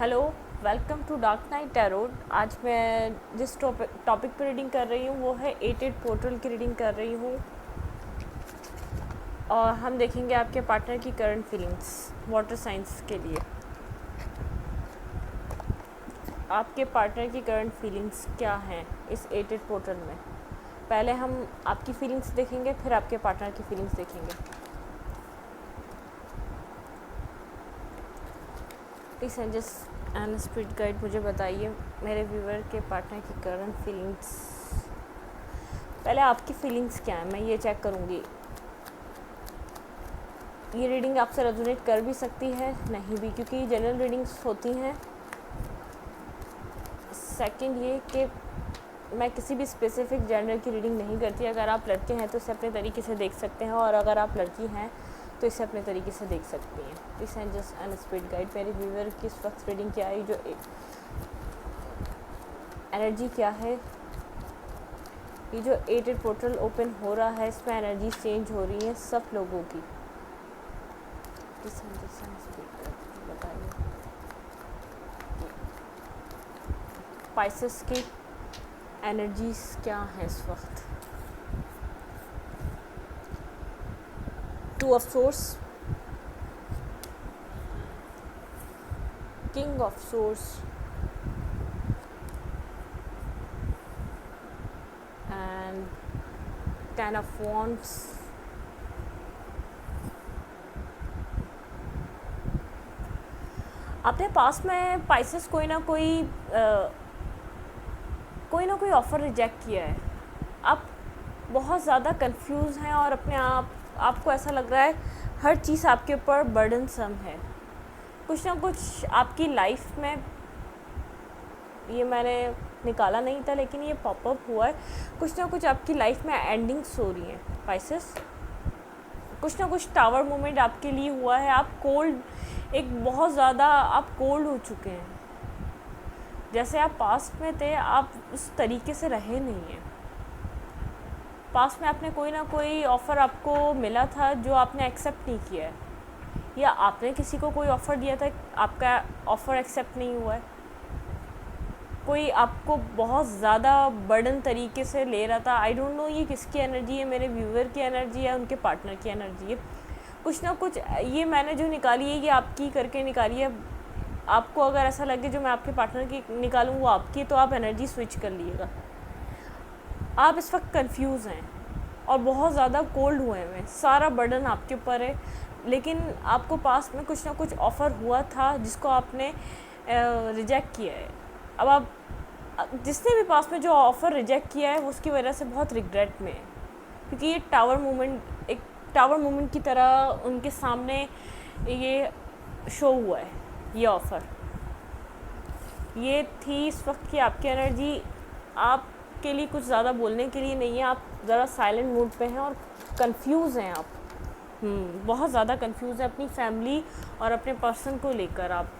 Hello, welcome to dark night tarot. आज मैं जिस टॉपिक पर रीडिंग कर रही हूँ वो है 88 पोर्टल की रीडिंग कर रही हूँ और हम देखेंगे आपके पार्टनर की करंट फीलिंग्स वाटर साइंस के लिए। आपके पार्टनर की करंट फीलिंग्स क्या हैं इस 88 पोर्टल में। पहले हम आपकी फीलिंग्स देखेंगे, फिर आपके पार्टनर की फीलिंग्स देखेंगे। Please angels and spirit guide मुझे बताइए मेरे व्यूअर के पार्टनर की करंट फीलिंग्स। पहले आपकी फीलिंग्स क्या है मैं ये चेक करूँगी। ये रीडिंग आपसे रेजोनेट कर भी सकती है, नहीं भी, क्योंकि जनरल रीडिंग्स होती हैं। सेकंड ये कि मैं किसी भी स्पेसिफिक जेंडर की रीडिंग नहीं करती। अगर आप लड़के हैं तो इसे अपने तरीके से देख सकते हैं, और अगर आप लड़की हैं तो इसे अपने तरीके से देख सकती हैं। Please and just and spirit guide मेरे व्यूअर की इस वक्त रीडिंग क्या है, जो एनर्जी क्या है। ये जो 88 पोर्टल ओपन हो रहा है इसमें एनर्जी चेंज हो रही है सब लोगों की। Please and just and spirit guide बताइए पाइसेस की एनर्जीज क्या है इस वक्त। Two of source, king of source and 10 of wands. आपने पास में पाइसेस कोई ना कोई ऑफ़र रिजेक्ट किया है। आप बहुत ज़्यादा कंफ्यूज हैं और अपने आपको ऐसा लग रहा है हर चीज़ आपके ऊपर बर्डनसम है। कुछ ना कुछ आपकी लाइफ में, ये मैंने निकाला नहीं था लेकिन ये पॉपअप हुआ है, कुछ ना कुछ आपकी लाइफ में एंडिंग्स हो रही हैं पाइसेस। कुछ ना कुछ टावर मोमेंट आपके लिए हुआ है। आप कोल्ड, एक बहुत ज़्यादा आप कोल्ड हो चुके हैं। जैसे आप पास्ट में थे, आप उस तरीके से रहे नहीं हैं। पास्ट में आपने कोई ना कोई ऑफ़र आपको मिला था जो आपने एक्सेप्ट नहीं किया है, या आपने किसी को कोई ऑफ़र दिया था, आपका ऑफ़र एक्सेप्ट नहीं हुआ है। कोई आपको बहुत ज़्यादा बर्डन तरीके से ले रहा था। आई डोंट नो ये किसकी एनर्जी है, मेरे व्यूअर की एनर्जी है, उनके पार्टनर की एनर्जी है। कुछ ना कुछ ये मैंने जो निकाली है ये आपकी करके निकाली है। आपको अगर ऐसा लगे जो मैं आपके पार्टनर की निकालूँ वो आपकी, तो आप एनर्जी स्विच कर लीजिएगा। आप इस वक्त कंफ्यूज हैं और बहुत ज़्यादा कोल्ड हुए हैं। सारा बर्डन आपके ऊपर है, लेकिन आपको पास में कुछ ना कुछ ऑफ़र हुआ था जिसको आपने रिजेक्ट किया है। अब आप जिसने भी पास में जो ऑफ़र रिजेक्ट किया है उसकी वजह से बहुत रिग्रेट में है, क्योंकि ये टावर मूवमेंट एक टावर मूवमेंट की तरह उनके सामने ये शो हुआ है। ये ऑफ़र ये थी इस वक्त की आपकी एनर्जी। आपके लिए कुछ ज़्यादा बोलने के लिए नहीं है। आप ज़रा साइलेंट मूड पे हैं और कंफ्यूज हैं। आप बहुत ज़्यादा कंफ्यूज हैं अपनी फैमिली और अपने पर्सन को लेकर। आप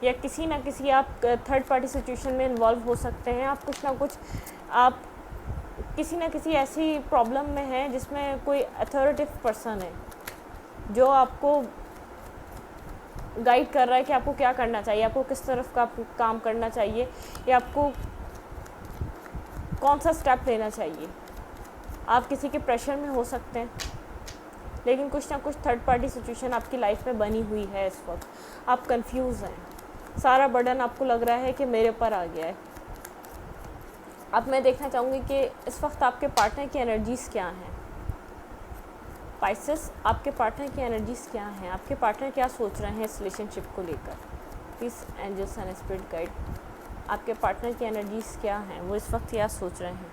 या किसी ना किसी आप थर्ड पार्टी सिचुएशन में इन्वॉल्व हो सकते हैं। आप कुछ ना कुछ आप किसी ना किसी ऐसी प्रॉब्लम में हैं जिसमें कोई अथॉरिटेटिव पर्सन है जो आपको गाइड कर रहा है कि आपको क्या करना चाहिए, आपको किस तरफ का काम करना चाहिए, या आपको कौन सा स्टेप लेना चाहिए। आप किसी के प्रेशर में हो सकते हैं, लेकिन कुछ ना कुछ थर्ड पार्टी सिचुएशन आपकी लाइफ में बनी हुई है इस वक्त। आप कंफ्यूज हैं, सारा बर्डन आपको लग रहा है कि मेरे ऊपर आ गया है। अब मैं देखना चाहूँगी कि इस वक्त आपके पार्टनर की एनर्जीज़ क्या हैं। पाइसेस, आपके पार्टनर की एनर्जीज़ क्या हैं, आपके पार्टनर क्या सोच रहे हैं इस रिलेशनशिप को लेकर। Please angels and spirit guide आपके पार्टनर की एनर्जीज़ क्या हैं, वो इस वक्त क्या सोच रहे हैं।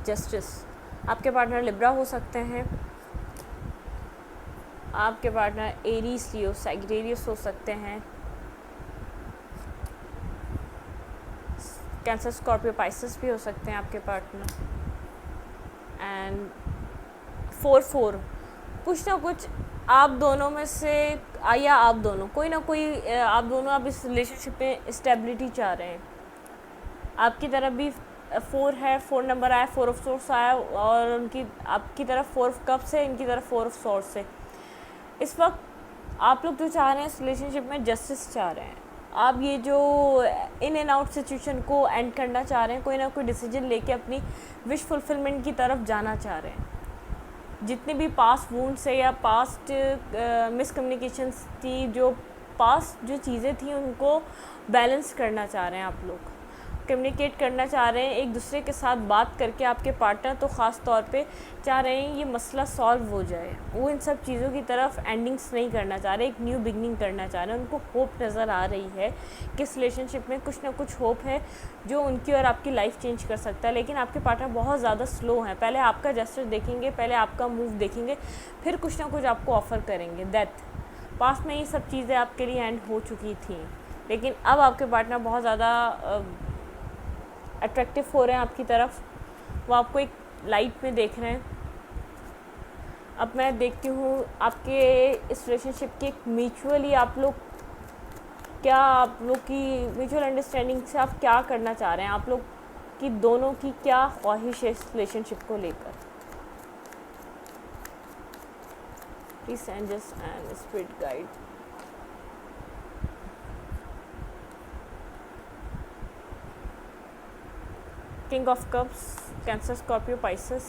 जस्टिस, आपके पार्टनर लिब्रा हो सकते हैं। आपके पार्टनर एरीज, लियो, सैजिटेरियस हो सकते हैं। कैंसर, स्कॉर्पियो, पाइसेस भी हो सकते हैं आपके पार्टनर। एंड 4-4 कुछ ना कुछ आप दोनों में से या आप दोनों, कोई ना कोई आप दोनों, आप इस रिलेशनशिप में स्टेबिलिटी चाह रहे हैं। आपकी तरफ भी 4 है, 4 नंबर आया, 4 ऑफ सोर्स आया, और उनकी आपकी तरफ 4 ऑफ कप्स है, इनकी तरफ 4 ऑफ सोर्स है। इस वक्त आप लोग जो चाह रहे हैं इस रिलेशनशिप में, जस्टिस चाह रहे हैं। आप ये जो इन एंड आउट सिचुएशन को एंड करना चाह रहे हैं, कोई ना कोई डिसीजन लेके अपनी विश फुलफिलमेंट की तरफ जाना चाह रहे हैं। जितने भी पास्ट वूंड्स है या पास्ट मिसकम्युनिकेशंस थी, जो पास्ट जो चीज़ें थी, उनको बैलेंस करना चाह रहे हैं आप लोग, कम्युनिकेट करना चाह रहे हैं एक दूसरे के साथ बात करके। आपके पार्टनर तो ख़ास तौर पे चाह रहे हैं ये मसला सॉल्व हो जाए, वो इन सब चीज़ों की तरफ एंडिंग्स नहीं करना चाह रहे, एक न्यू बिगनिंग करना चाह रहे हैं। उनको होप नज़र आ रही है कि इस रिलेशनशिप में कुछ ना कुछ होप है जो उनकी और आपकी लाइफ चेंज कर सकता है। लेकिन आपके पार्टनर बहुत ज़्यादा स्लो हैं, पहले आपका जेस्चर देखेंगे, पहले आपका मूव देखेंगे, फिर कुछ ना कुछ आपको ऑफ़र करेंगे। डेथ, पास्ट में ये सब चीज़ें आपके लिए एंड हो चुकी थी, लेकिन अब आपके पार्टनर बहुत ज़्यादा अट्रैक्टिव हो रहे हैं आपकी तरफ, वो आपको एक लाइट में देख रहे हैं। अब मैं देखती हूँ आपके इस रिलेशनशिप की एक म्यूचुअली आप लोग क्या, आप लोग की म्यूचुअल अंडरस्टैंडिंग से आप क्या करना चाह रहे हैं, आप लोग की दोनों की क्या ख्वाहिश है इस रिलेशनशिप को लेकर। Please angels and spirit guide. King of cups, Cancer, Scorpio, Pisces.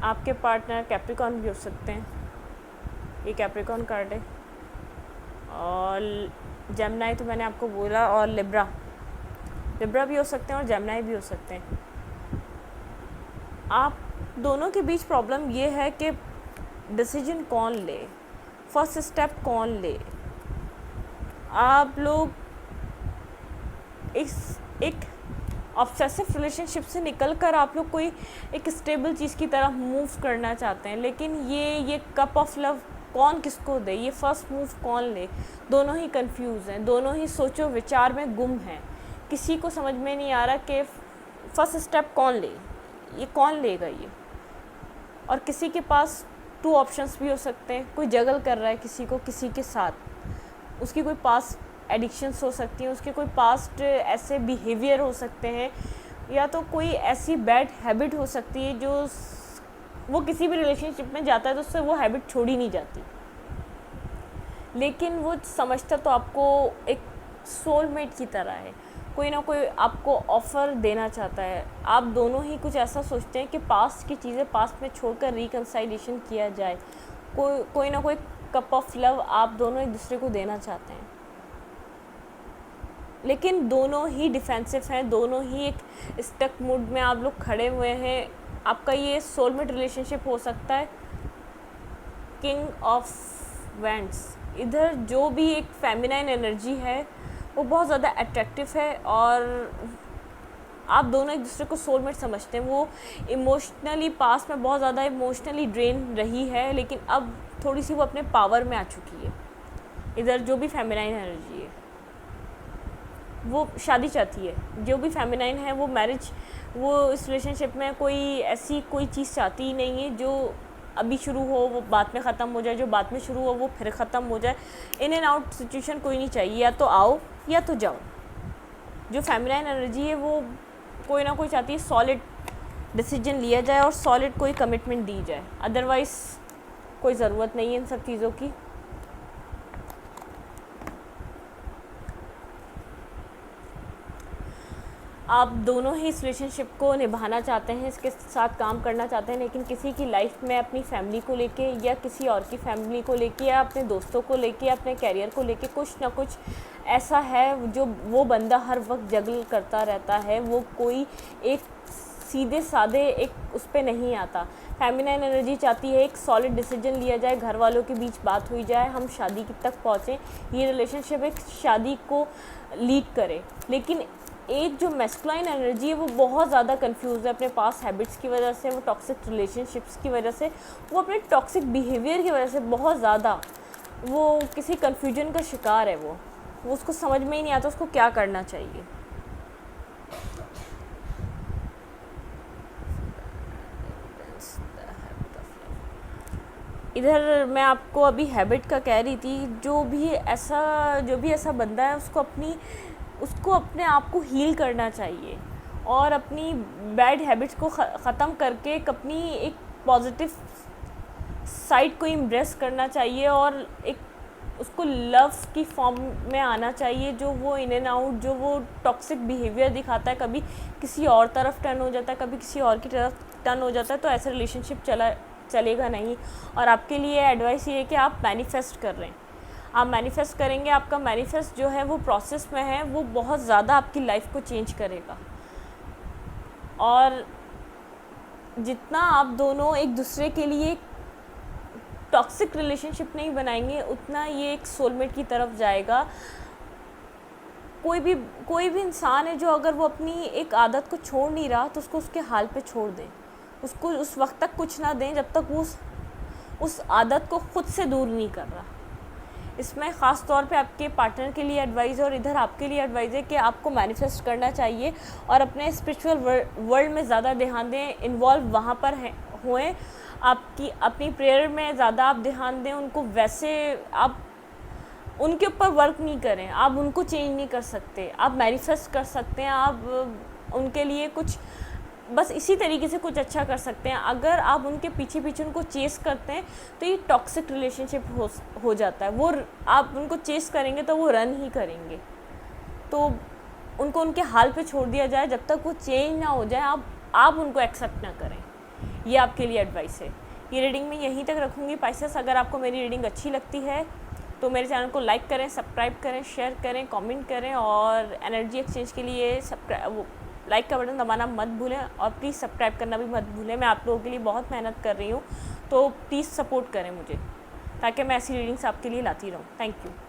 आपके पार्टनर कैप्रिकॉर्न भी हो सकते हैं, ये कैप्रिकॉर्न कार्ड है, और जेमिनी तो मैंने आपको बोला, और लिब्रा भी हो सकते हैं और जेमिनी भी हो सकते हैं। आप दोनों के बीच प्रॉब्लम ये है कि डिसीजन कौन ले, फर्स्ट स्टेप कौन ले। आप लोग एक ऑब्सेसिव रिलेशनशिप से निकलकर आप लोग कोई एक स्टेबल चीज़ की तरफ मूव करना चाहते हैं, लेकिन ये कप ऑफ लव कौन किसको दे, ये फर्स्ट मूव कौन ले, दोनों ही कंफ्यूज हैं, दोनों ही सोचो विचार में गुम हैं। किसी को समझ में नहीं आ रहा कि फर्स्ट स्टेप कौन ले, ये कौन लेगा ये। और किसी के पास 2 ऑप्शंस भी हो सकते हैं, कोई जगल कर रहा है किसी को किसी के साथ, उसकी कोई पास एडिक्शंस हो सकती हैं, उसके कोई पास्ट ऐसे बिहेवियर हो सकते हैं, या तो कोई ऐसी बैड हैबिट हो सकती है जो वो किसी भी रिलेशनशिप में जाता है तो उससे वो हैबिट छोड़ी नहीं जाती। लेकिन वो समझता तो आपको एक सोलमेट की तरह है, कोई ना कोई आपको ऑफ़र देना चाहता है। आप दोनों ही कुछ ऐसा सोचते हैं कि पास्ट की चीज़ें पास्ट में छोड़कर रिकंसाइलेशन किया जाए, कोई ना कोई कप ऑफ लव आप दोनों एक दूसरे को देना चाहते हैं। लेकिन दोनों ही डिफेंसिव हैं, दोनों ही एक स्टक मूड में आप लोग खड़े हुए हैं। आपका ये सोलमेट रिलेशनशिप हो सकता है। किंग ऑफ वैंड्स, इधर जो भी एक फेमिनाइन एनर्जी है वो बहुत ज़्यादा अट्रैक्टिव है, और आप दोनों एक दूसरे को सोलमेट समझते हैं। वो इमोशनली पास्ट में बहुत ज़्यादा इमोशनली ड्रेन रही है, लेकिन अब थोड़ी सी वो अपने पावर में आ चुकी है। इधर जो भी फेमिनाइन एनर्जी है वो शादी चाहती है, जो भी फेमिनाइन है वो मैरिज, वो इस रिलेशनशिप में कोई चीज़ चाहती ही नहीं है जो अभी शुरू हो वो बाद में ख़त्म हो जाए, जो बाद में शुरू हो वो फिर ख़त्म हो जाए। इन एंड आउट सिचुएशन कोई नहीं चाहिए, या तो आओ या तो जाओ। जो फेमिनाइन एनर्जी है वो कोई ना कोई चाहती है सॉलिड डिसीजन लिया जाए और सॉलिड कोई कमिटमेंट दी जाए, अदरवाइज़ कोई ज़रूरत नहीं है इन सब चीज़ों की। आप दोनों ही इस रिलेशनशिप को निभाना चाहते हैं, इसके साथ काम करना चाहते हैं, लेकिन किसी की लाइफ में अपनी फैमिली को लेके या किसी और की फैमिली को लेके या अपने दोस्तों को लेके या अपने कैरियर को लेके कुछ ना कुछ ऐसा है जो वो बंदा हर वक्त जगल करता रहता है। वो कोई एक सीधे साधे एक उस पर नहीं आता। फेमिनाइन एनर्जी चाहती है एक सॉलिड डिसीजन लिया जाए, घर वालों के बीच बात हुई जाए, हम शादी तक पहुँचें, ये रिलेशनशिप एक शादी को लीड करे। लेकिन एक जो मैस्कुलाइन एनर्जी है वो बहुत ज़्यादा कंफ्यूज है अपने पास हैबिट्स की वजह से, वो टॉक्सिक रिलेशनशिप्स की वजह से, वो अपने टॉक्सिक बिहेवियर की वजह से बहुत ज़्यादा वो किसी कन्फ्यूजन का शिकार है। वो उसको समझ में ही नहीं आता उसको क्या करना चाहिए। इधर मैं आपको अभी हैबिट का कह रही थी, जो भी ऐसा बंदा है उसको अपने आप को हील करना चाहिए और अपनी बैड हैबिट्स को ख़त्म करके अपनी एक पॉजिटिव साइड को इम्ब्रेस करना चाहिए और एक उसको लव की फॉर्म में आना चाहिए। जो वो इन एंड आउट, जो वो टॉक्सिक बिहेवियर दिखाता है, कभी किसी और तरफ टर्न हो जाता है, कभी किसी और की तरफ टर्न हो जाता है, तो ऐसा रिलेशनशिप चलेगा नहीं। और आपके लिए एडवाइस ये है कि आप मैनिफेस्ट कर रहे हैं, आप मैनिफेस्ट करेंगे, आपका मैनिफेस्ट जो है वो प्रोसेस में है, वो बहुत ज़्यादा आपकी लाइफ को चेंज करेगा। और जितना आप दोनों एक दूसरे के लिए टॉक्सिक रिलेशनशिप नहीं बनाएंगे, उतना ये एक सोलमेट की तरफ जाएगा। कोई भी इंसान है जो अगर वो अपनी एक आदत को छोड़ नहीं रहा, तो उसको उसके हाल पे छोड़ दें, उसको उस वक्त तक कुछ ना दें जब तक वो उस आदत को खुद से दूर नहीं कर रहा। इसमें ख़ास तौर पे आपके पार्टनर के लिए एडवाइस है और इधर आपके लिए एडवाइस है कि आपको मैनिफेस्ट करना चाहिए और अपने स्पिरिचुअल वर्ल्ड में ज़्यादा ध्यान दें, इन्वॉल्व वहाँ पर हुए, आपकी अपनी प्रेयर में ज़्यादा आप ध्यान दें। उनको वैसे आप उनके ऊपर वर्क नहीं करें, आप उनको चेंज नहीं कर सकते, आप मैनिफेस्ट कर सकते हैं, आप उनके लिए कुछ बस इसी तरीके से कुछ अच्छा कर सकते हैं। अगर आप उनके पीछे उनको चेस करते हैं तो ये टॉक्सिक रिलेशनशिप हो जाता है। वो आप उनको चेस करेंगे तो वो रन ही करेंगे, तो उनको उनके हाल पे छोड़ दिया जाए। जब तक वो चेंज ना हो जाए, आप उनको एक्सेप्ट ना करें। ये आपके लिए एडवाइस है। ये रीडिंग मैं यहीं तक रखूँगी पाइसेस। अगर आपको मेरी रीडिंग अच्छी लगती है तो मेरे चैनल को लाइक करें, सब्सक्राइब करें, शेयर करें, कमेंट करें और एनर्जी एक्सचेंज के लिए लाइक का बटन दबाना मत भूलें और प्लीज़ सब्सक्राइब करना भी मत भूलें। मैं आप लोगों के लिए बहुत मेहनत कर रही हूँ, तो प्लीज़ सपोर्ट करें मुझे ताकि मैं ऐसी रीडिंग्स आपके लिए लाती रहूँ। Thank you.